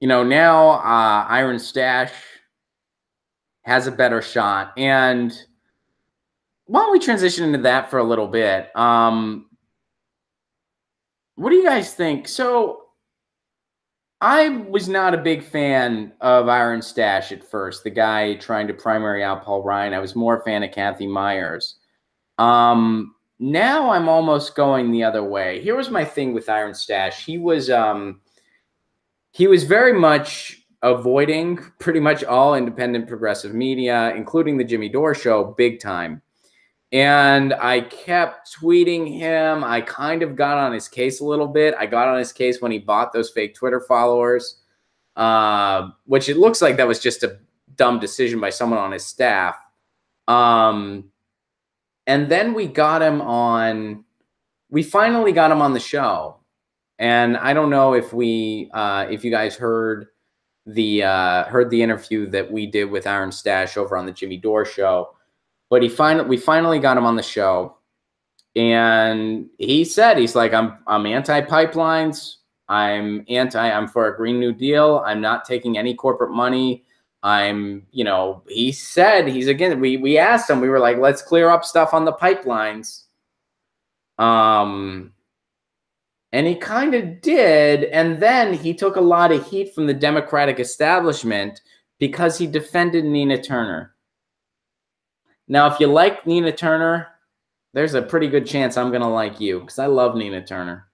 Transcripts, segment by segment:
now Iron Stash has a better shot. And why don't we transition into that for a little bit? What do you guys think? So I was not a big fan of Iron Stash at first, the guy trying to primary out Paul Ryan. I was more a fan of Cathy Myers. Now I'm almost going the other way. Here was my thing with Iron Stash. He was very much avoiding pretty much all independent progressive media, including the Jimmy Dore Show, big time. And I kept tweeting him. I kind of got on his case a little bit. I got on his case when he bought those fake Twitter followers, which it looks like that was just a dumb decision by someone on his staff. And then we finally got him on the show. And I don't know if you guys heard the interview that we did with Iron Stash over on the Jimmy Dore Show. But we finally got him on the show, and he's like, I'm anti-pipelines. I'm for a Green New Deal. I'm not taking any corporate money. He said he's against. We asked him. We were like, let's clear up stuff on the pipelines. And he kind of did, and then he took a lot of heat from the Democratic establishment because he defended Nina Turner. Now, if you like Nina Turner, there's a pretty good chance I'm going to like you because I love Nina Turner.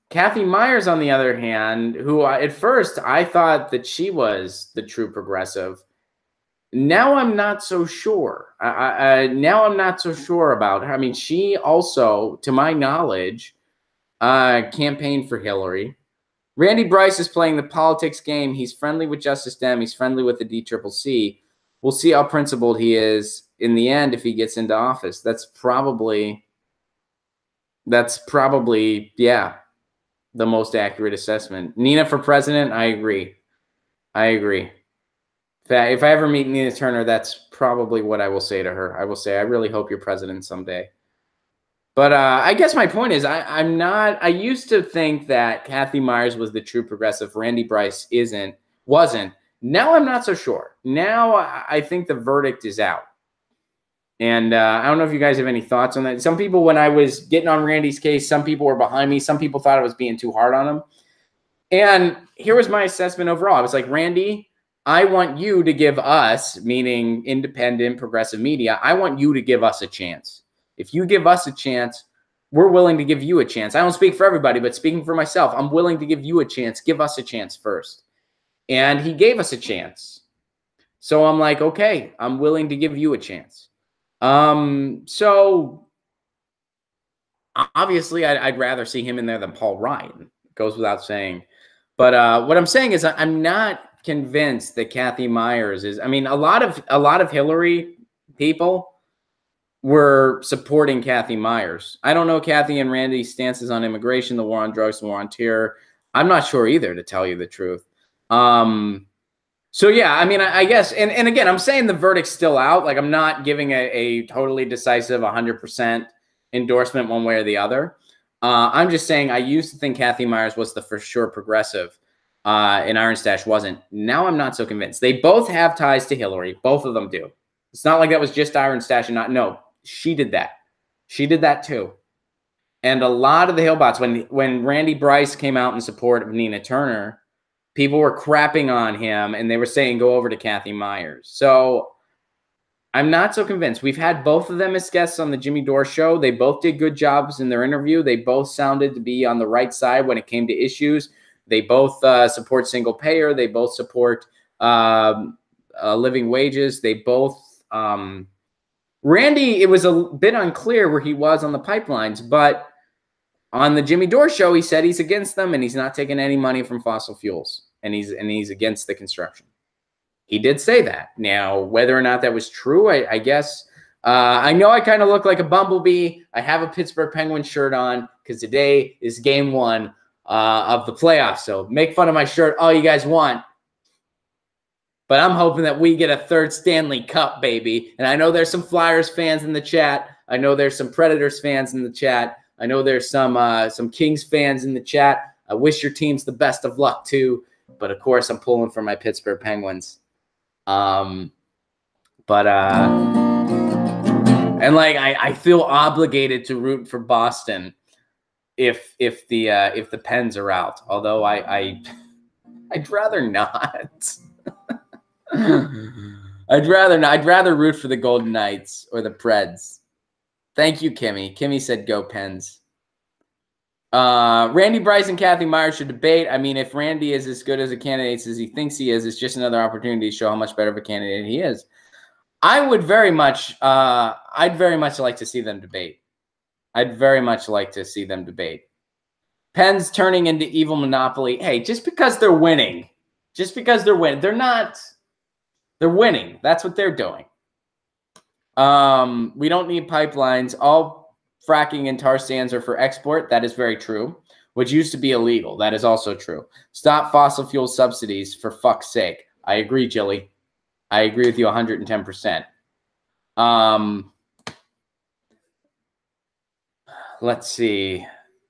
Cathy Myers, on the other hand, who at first I thought that she was the true progressive. Now I'm not so sure. Now I'm not so sure about her. I mean, she also, to my knowledge, campaigned for Hillary. Randy Bryce is playing the politics game. He's friendly with Justice Dem. He's friendly with the DCCC. We'll see how principled he is in the end if he gets into office. That's probably, yeah, the most accurate assessment. Nina for president, I agree. If I ever meet Nina Turner, that's probably what I will say to her. I will say, I really hope you're president someday. But I guess my point is, I used to think that Cathy Myers was the true progressive. Randy Bryce wasn't. Now I'm not so sure. Now I think the verdict is out. And I don't know if you guys have any thoughts on that. Some people, when I was getting on Randy's case, some people were behind me. Some people thought I was being too hard on him. And here was my assessment overall. I was like, Randy, I want you to give us, meaning independent progressive media, I want you to give us a chance. If you give us a chance, we're willing to give you a chance. I don't speak for everybody, but speaking for myself, I'm willing to give you a chance. Give us a chance first. And he gave us a chance. So I'm like, okay, I'm willing to give you a chance. So obviously I'd rather see him in there than Paul Ryan. It goes without saying. But what I'm saying is I'm not convinced that Cathy Myers is, I mean, a lot of Hillary people were supporting Cathy Myers. I don't know Cathy and Randy's stances on immigration, the war on drugs, the war on terror. I'm not sure either, to tell you the truth. So yeah, I mean, I guess, and again, I'm saying the verdict's still out. Like, I'm not giving a totally decisive 100% endorsement one way or the other. I'm just saying I used to think Cathy Myers was the for sure progressive, and Iron Stash wasn't. Now I'm not so convinced. They both have ties to Hillary. Both of them do. It's not like that was just Iron Stash and not, no, she did that. She did that too. And a lot of the Hillbots, when Randy Bryce came out in support of Nina Turner, people were crapping on him, and they were saying, go over to Cathy Myers. So I'm not so convinced. We've had both of them as guests on the Jimmy Dore Show. They both did good jobs in their interview. They both sounded to be on the right side when it came to issues. They both support single payer. They both support living wages. They both Randy, it was a bit unclear where he was on the pipelines, but on the Jimmy Dore Show, he said he's against them and he's not taking any money from fossil fuels, and he's against the construction. He did say that. Now, whether or not that was true, I guess. I know I kind of look like a bumblebee. I have a Pittsburgh Penguins shirt on because today is game 1 of the playoffs. So make fun of my shirt all you guys want. But I'm hoping that we get a 3rd Stanley Cup, baby. And I know there's some Flyers fans in the chat. I know there's some Predators fans in the chat. I know there's some Kings fans in the chat. I wish your teams the best of luck too. But of course, I'm pulling for my Pittsburgh Penguins. And like I feel obligated to root for Boston if the Pens are out. Although I'd rather not. I'd rather root for the Golden Knights or the Preds. Thank you, Kimmy. Kimmy said go Pens. Randy, Bryce, and Cathy Myers should debate. I mean, if Randy is as good as a candidate as he thinks he is, it's just another opportunity to show how much better of a candidate he is. I'd very much like to see them debate. I'd very much like to see them debate. Pens turning into evil monopoly. Hey, just because they're winning, they're not. They're winning. That's what they're doing. We don't need pipelines. All fracking and tar sands are for export. That is very true, which used to be illegal. That is also true. Stop fossil fuel subsidies, for fuck's sake. I agree, Jilly. I agree with you 110%. Let's see.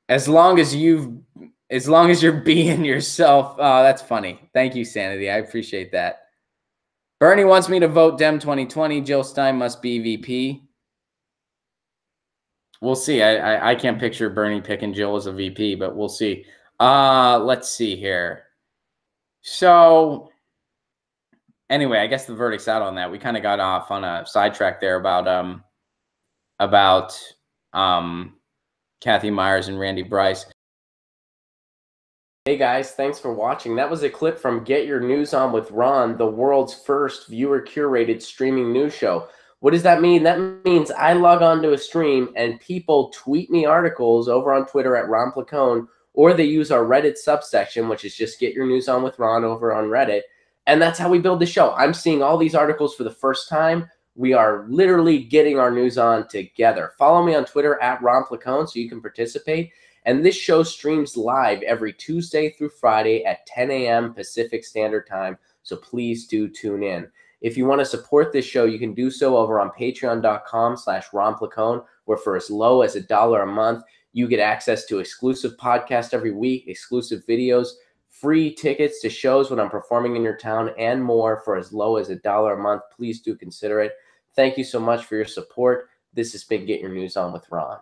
As long as you're being yourself. Oh, that's funny. Thank you, Sanity. I appreciate that. Bernie wants me to vote Dem 2020. Jill Stein must be VP. We'll see. I can't picture Bernie picking Jill as a VP, but we'll see. Let's see here. So anyway, I guess the verdict's out on that. We kind of got off on a sidetrack there about Cathy Myers and Randy Bryce. Hey guys, thanks for watching. That was a clip from Get Your News On with Ron, the world's first viewer-curated streaming news show. What does that mean? That means I log on to a stream and people tweet me articles over on Twitter at Ron Placone, or they use our Reddit subsection, which is just Get Your News On with Ron over on Reddit. And that's how we build the show. I'm seeing all these articles for the first time. We are literally getting our news on together. Follow me on Twitter at Ron Placone so you can participate. And this show streams live every Tuesday through Friday at 10 a.m. Pacific Standard Time. So please do tune in. If you want to support this show, you can do so over on patreon.com/Ron Placone, where for as low as $1 a month, you get access to exclusive podcasts every week, exclusive videos, free tickets to shows when I'm performing in your town, and more for as low as $1 a month. Please do consider it. Thank you so much for your support. This has been Get Your News On with Ron.